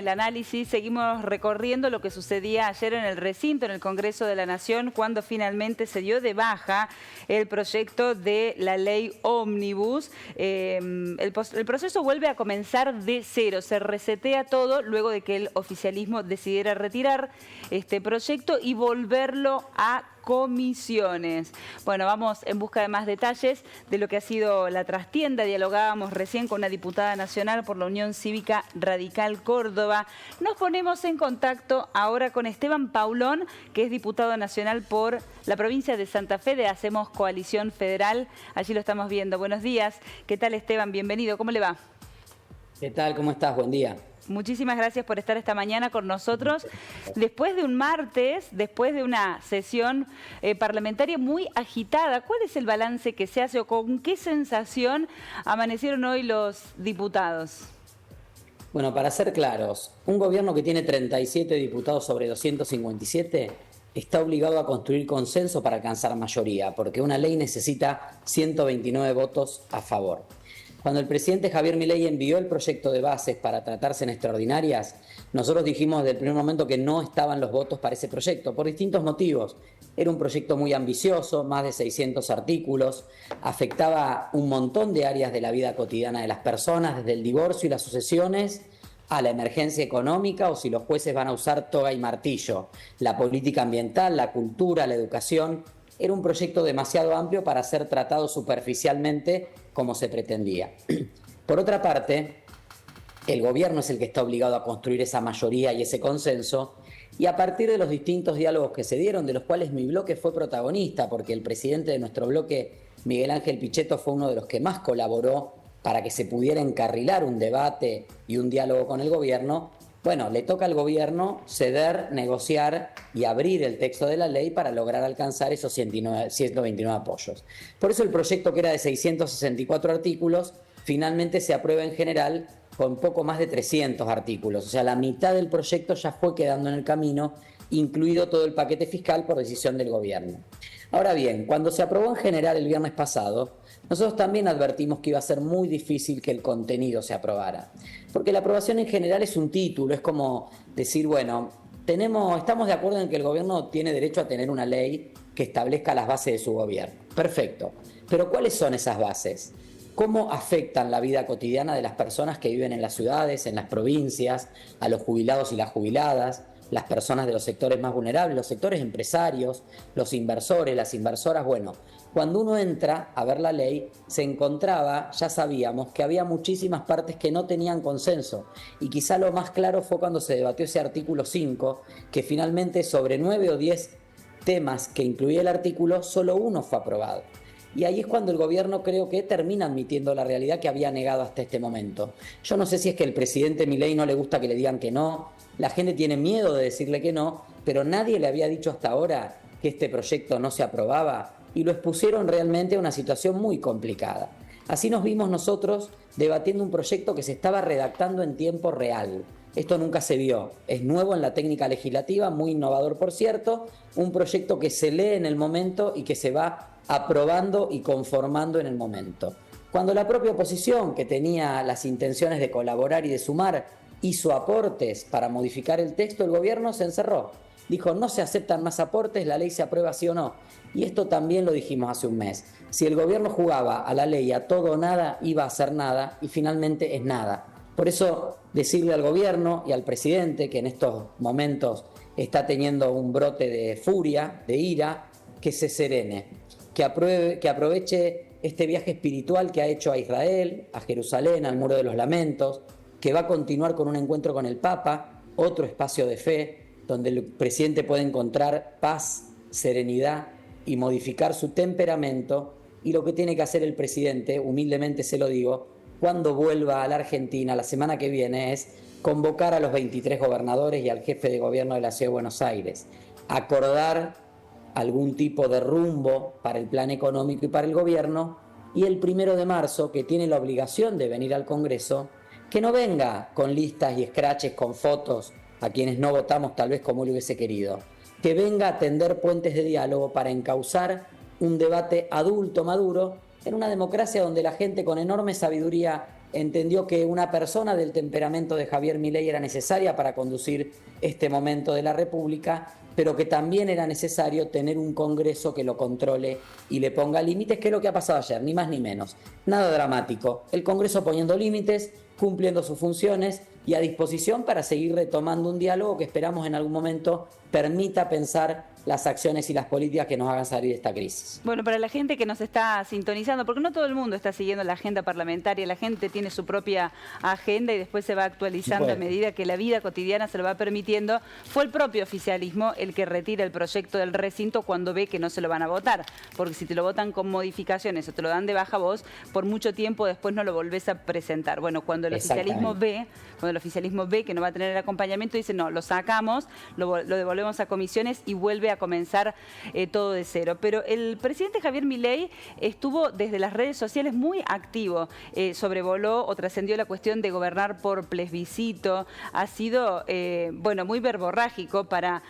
el análisis. Seguimos recorriendo lo que sucedía ayer en el recinto, en el Congreso de la Nación, cuando finalmente se dio de baja el proyecto de la ley Ómnibus. El proceso vuelve a comenzar de cero, se resetea todo luego de que el oficialismo decidiera retirar este proyecto y volverlo a comisiones. Bueno, vamos en busca de más detalles de lo que ha sido la trastienda. Dialogábamos recién con una diputada nacional por la Unión Cívica Radical Córdoba. Nos ponemos en contacto ahora con Esteban Paulón, que es diputado nacional por la provincia de Santa Fe de Hacemos Coalición Federal. Allí lo estamos viendo. Buenos días. ¿Qué tal, Esteban? Bienvenido. ¿Cómo le va? ¿Qué tal? ¿Cómo estás? Buen día. Muchísimas gracias por estar esta mañana con nosotros. Después de un martes, después de una sesión parlamentaria muy agitada, ¿cuál es el balance que se hace o con qué sensación amanecieron hoy los diputados? Bueno, para ser claros, un gobierno que tiene 37 diputados sobre 257 está obligado a construir consenso para alcanzar mayoría, porque una ley necesita 129 votos a favor. Cuando el presidente Javier Milei envió el proyecto de bases para tratarse en extraordinarias, nosotros dijimos desde el primer momento que no estaban los votos para ese proyecto, por distintos motivos. Era un proyecto muy ambicioso, más de 600 artículos, afectaba un montón de áreas de la vida cotidiana de las personas, desde el divorcio y las sucesiones, a la emergencia económica o si los jueces van a usar toga y martillo, la política ambiental, la cultura, la educación. Era un proyecto demasiado amplio para ser tratado superficialmente como se pretendía. Por otra parte, el gobierno es el que está obligado a construir esa mayoría y ese consenso, y a partir de los distintos diálogos que se dieron, de los cuales mi bloque fue protagonista, porque el presidente de nuestro bloque, Miguel Ángel Pichetto, fue uno de los que más colaboró para que se pudiera encarrilar un debate y un diálogo con el gobierno. Bueno, le toca al gobierno ceder, negociar y abrir el texto de la ley para lograr alcanzar esos 129 apoyos. Por eso el proyecto, que era de 664 artículos, finalmente se aprueba en general con poco más de 300 artículos. O sea, la mitad del proyecto ya fue quedando en el camino, incluido todo el paquete fiscal por decisión del gobierno. Ahora bien, cuando se aprobó en general el viernes pasado, nosotros también advertimos que iba a ser muy difícil que el contenido se aprobara. Porque la aprobación en general es un título, es como decir, bueno, estamos de acuerdo en que el gobierno tiene derecho a tener una ley que establezca las bases de su gobierno. Perfecto. Pero ¿cuáles son esas bases? ¿Cómo afectan la vida cotidiana de las personas que viven en las ciudades, en las provincias, a los jubilados y las jubiladas, las personas de los sectores más vulnerables, los sectores empresarios, los inversores, las inversoras? Bueno, cuando uno entra a ver la ley, se encontraba, ya sabíamos, que había muchísimas partes que no tenían consenso. Y quizá lo más claro fue cuando se debatió ese artículo 5, que finalmente sobre 9 o 10 temas que incluía el artículo, solo uno fue aprobado. Y ahí es cuando el gobierno, creo que termina admitiendo la realidad que había negado hasta este momento. Yo no sé si es que al presidente Milei no le gusta que le digan que no, la gente tiene miedo de decirle que no, pero nadie le había dicho hasta ahora que este proyecto no se aprobaba y lo expusieron realmente a una situación muy complicada. Así nos vimos nosotros debatiendo un proyecto que se estaba redactando en tiempo real. Esto nunca se vio, es nuevo en la técnica legislativa, muy innovador por cierto, un proyecto que se lee en el momento y que se va aprobando y conformando en el momento. Cuando la propia oposición, que tenía las intenciones de colaborar y de sumar, hizo aportes para modificar el texto, el gobierno se encerró. Dijo, no se aceptan más aportes, la ley se aprueba sí o no. Y esto también lo dijimos hace un mes. Si el gobierno jugaba a la ley a todo o nada, iba a hacer nada y finalmente es nada. Por eso decirle al gobierno y al presidente, que en estos momentos está teniendo un brote de furia, de ira, que se serene, que aproveche este viaje espiritual que ha hecho a Israel, a Jerusalén, al Muro de los Lamentos, que va a continuar con un encuentro con el Papa, otro espacio de fe, donde el presidente puede encontrar paz, serenidad y modificar su temperamento. Y lo que tiene que hacer el presidente, humildemente se lo digo, cuando vuelva a la Argentina la semana que viene, es convocar a los 23 gobernadores y al jefe de gobierno de la Ciudad de Buenos Aires, acordar algún tipo de rumbo para el plan económico y para el gobierno, y el 1 de marzo, que tiene la obligación de venir al Congreso, que no venga con listas y scratches, con fotos a quienes no votamos tal vez como él hubiese querido, que venga a tender puentes de diálogo para encauzar un debate adulto, maduro, en una democracia donde la gente con enorme sabiduría entendió que una persona del temperamento de Javier Milei era necesaria para conducir este momento de la República, pero que también era necesario tener un Congreso que lo controle y le ponga límites, que es lo que ha pasado ayer, ni más ni menos. Nada dramático. El Congreso poniendo límites, cumpliendo sus funciones y a disposición para seguir retomando un diálogo que esperamos en algún momento permita pensar las acciones y las políticas que nos hagan salir de esta crisis. Bueno, para la gente que nos está sintonizando, porque no todo el mundo está siguiendo la agenda parlamentaria, la gente tiene su propia agenda y después se va actualizando a medida que la vida cotidiana se lo va permitiendo, fue el propio oficialismo el que retira el proyecto del recinto cuando ve que no se lo van a votar, porque si te lo votan con modificaciones o te lo dan de baja vos, por mucho tiempo después no lo volvés a presentar. Bueno, cuando el oficialismo ve que no va a tener el acompañamiento, dice no, lo sacamos, lo devolvemos a comisiones y vuelve a comenzar todo de cero. Pero el presidente Javier Milei estuvo desde las redes sociales muy activo, sobrevoló o trascendió la cuestión de gobernar por plebiscito, ha sido bueno, muy verborrágico para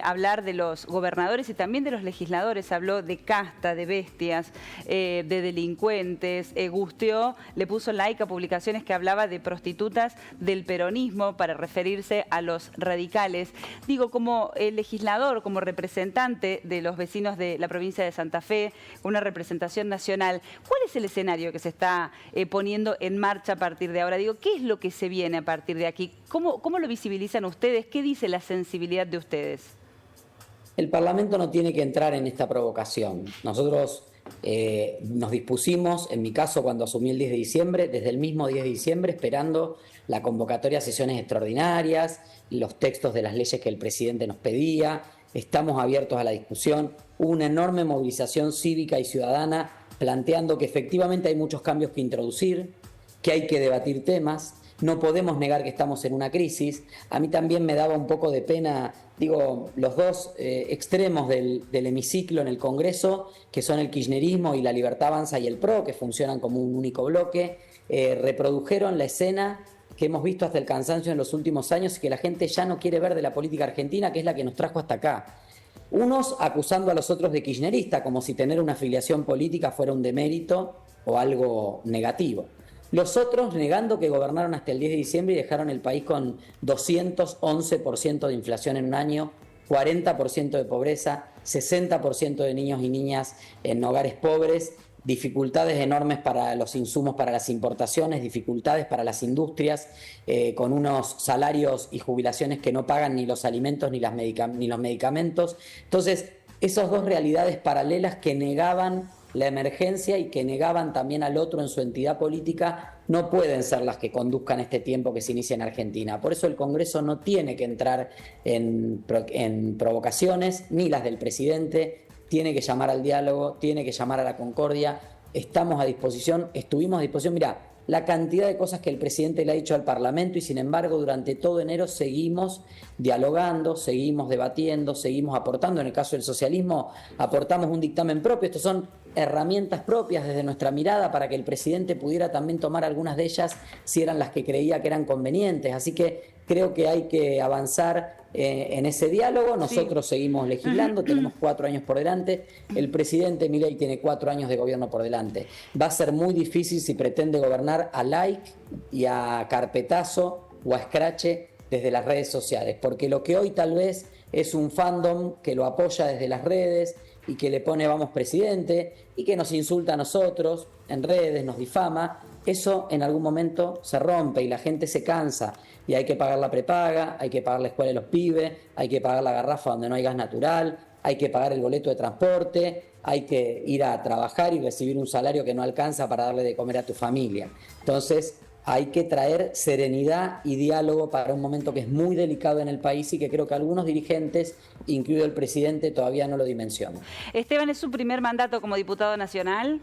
hablar de los gobernadores y también de los legisladores, habló de casta, de bestias, de delincuentes, gusteó, le puso like a publicaciones que hablaba de prostitutas del peronismo para referirse a los radicales. Digo, como legislador, como representante de los vecinos de la provincia de Santa Fe, una representación nacional, ¿cuál es el escenario que se está poniendo en marcha a partir de ahora? Digo, ¿qué es lo que se viene a partir de aquí? ¿Cómo lo visibilizan ustedes? ¿Qué dice la sensibilidad de ustedes? El Parlamento no tiene que entrar en esta provocación. Nosotros nos dispusimos, en mi caso cuando asumí el 10 de diciembre, desde el mismo 10 de diciembre, esperando la convocatoria a sesiones extraordinarias, los textos de las leyes que el presidente nos pedía. Estamos abiertos a la discusión. Hubo una enorme movilización cívica y ciudadana planteando que efectivamente hay muchos cambios que introducir, que hay que debatir temas. No podemos negar que estamos en una crisis. A mí también me daba un poco de pena, digo, los dos extremos del hemiciclo en el Congreso, que son el kirchnerismo y la Libertad Avanza y el PRO, que funcionan como un único bloque, reprodujeron la escena que hemos visto hasta el cansancio en los últimos años y que la gente ya no quiere ver de la política argentina, que es la que nos trajo hasta acá. Unos acusando a los otros de kirchnerista, como si tener una afiliación política fuera un demérito o algo negativo. Los otros negando que gobernaron hasta el 10 de diciembre y dejaron el país con 211% de inflación en un año, 40% de pobreza, 60% de niños y niñas en hogares pobres, dificultades enormes para los insumos para las importaciones, dificultades para las industrias, con unos salarios y jubilaciones que no pagan ni los alimentos ni los medicamentos. Entonces, esas dos realidades paralelas que negaban la emergencia y que negaban también al otro en su entidad política no pueden ser las que conduzcan este tiempo que se inicia en Argentina. Por eso el Congreso no tiene que entrar en provocaciones, ni las del presidente, tiene que llamar al diálogo, tiene que llamar a la concordia. Estamos a disposición, estuvimos a disposición. Mirá, la cantidad de cosas que el presidente le ha dicho al Parlamento y sin embargo durante todo enero seguimos dialogando, seguimos debatiendo, seguimos aportando. En el caso del socialismo aportamos un dictamen propio. Estos son herramientas propias desde nuestra mirada para que el presidente pudiera también tomar algunas de ellas si eran las que creía que eran convenientes. Así que creo que hay que avanzar en ese diálogo. Nosotros seguimos legislando, tenemos 4 años por delante. El presidente Milei tiene 4 años de gobierno por delante. Va a ser muy difícil si pretende gobernar a like y a carpetazo o a escrache desde las redes sociales, porque lo que hoy tal vez es un fandom que lo apoya desde las redes y que le pone vamos presidente y que nos insulta a nosotros en redes, nos difama, eso en algún momento se rompe y la gente se cansa y hay que pagar la prepaga, hay que pagar la escuela de los pibes, hay que pagar la garrafa donde no hay gas natural, hay que pagar el boleto de transporte, hay que ir a trabajar y recibir un salario que no alcanza para darle de comer a tu familia. Entonces hay que traer serenidad y diálogo para un momento que es muy delicado en el país y que creo que algunos dirigentes, incluido el presidente, todavía no lo dimensionan. Esteban, ¿es su primer mandato como diputado nacional?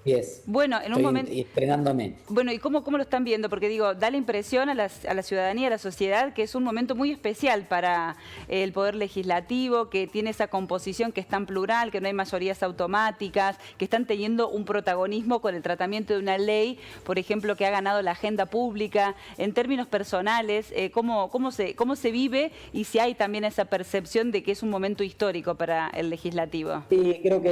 Yes. Bueno, en un momento estrenándome. Bueno, ¿y cómo lo están viendo? Porque digo, da la impresión a la ciudadanía, a la sociedad, que es un momento muy especial para el Poder Legislativo, que tiene esa composición que es tan plural, que no hay mayorías automáticas, que están teniendo un protagonismo con el tratamiento de una ley, por ejemplo, que ha ganado la agenda pública. En términos personales, ¿cómo se vive y si hay también esa percepción de que es un momento histórico para el Legislativo? Sí, creo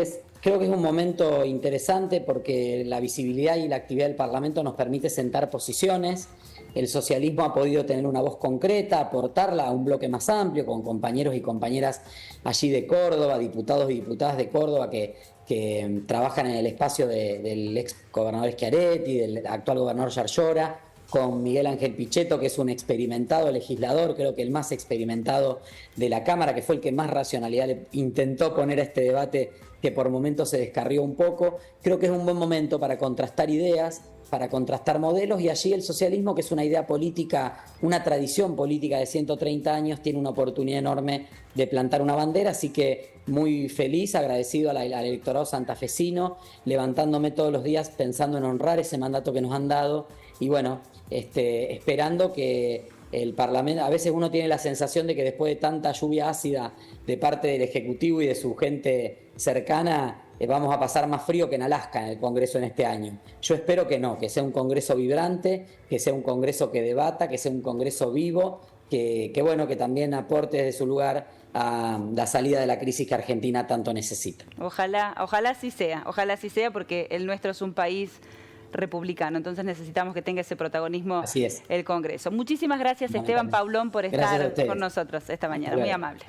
Creo que es un momento interesante porque la visibilidad y la actividad del Parlamento nos permite sentar posiciones. El socialismo ha podido tener una voz concreta, aportarla a un bloque más amplio, con compañeros y compañeras allí de Córdoba, diputados y diputadas de Córdoba que trabajan en el espacio del ex gobernador Schiaretti, del actual gobernador Yarlora, con Miguel Ángel Pichetto, que es un experimentado legislador, creo que el más experimentado de la Cámara, que fue el que más racionalidad le intentó poner a este debate que por momentos se descarrió un poco. Creo que es un buen momento para contrastar ideas, para contrastar modelos, y allí el socialismo, que es una idea política, una tradición política de 130 años, tiene una oportunidad enorme de plantar una bandera, así que muy feliz, agradecido al electorado santafesino, levantándome todos los días pensando en honrar ese mandato que nos han dado, y bueno, esperando que el Parlamento, a veces uno tiene la sensación de que después de tanta lluvia ácida de parte del Ejecutivo y de su gente cercana, vamos a pasar más frío que en Alaska en el Congreso en este año. Yo espero que no, que sea un Congreso vibrante, que sea un Congreso que debata, que sea un Congreso vivo, que bueno, que también aporte desde su lugar a la salida de la crisis que Argentina tanto necesita. Ojalá así sea, porque el nuestro es un país republicano, entonces necesitamos que tenga ese protagonismo el Congreso. Muchísimas gracias, Esteban Paulón, por estar con nosotros esta mañana, muy amable.